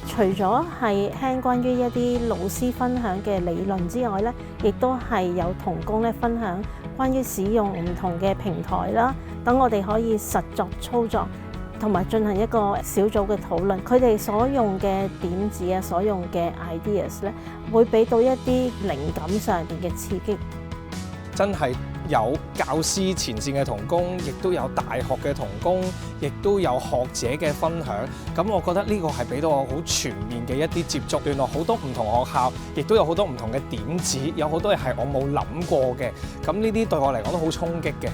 除咗係聽關於一啲老師分享嘅理論之外咧，亦都係有同工咧分享關於使用唔同嘅平台啦，等我哋可以實作操作，同埋進行一個小組嘅討論。佢哋所用嘅點子啊，所用嘅 ideas 咧，會俾到一啲靈感上邊嘅刺激。真係有教師前線嘅同工，亦都有大學嘅同工，亦都有學者嘅分享。咁我覺得呢個係俾到我好全面嘅一啲接觸。原來好多唔同學校，亦都有好多唔同嘅點子，有好多嘢係我冇諗過嘅。咁呢啲對我嚟講都好衝擊嘅。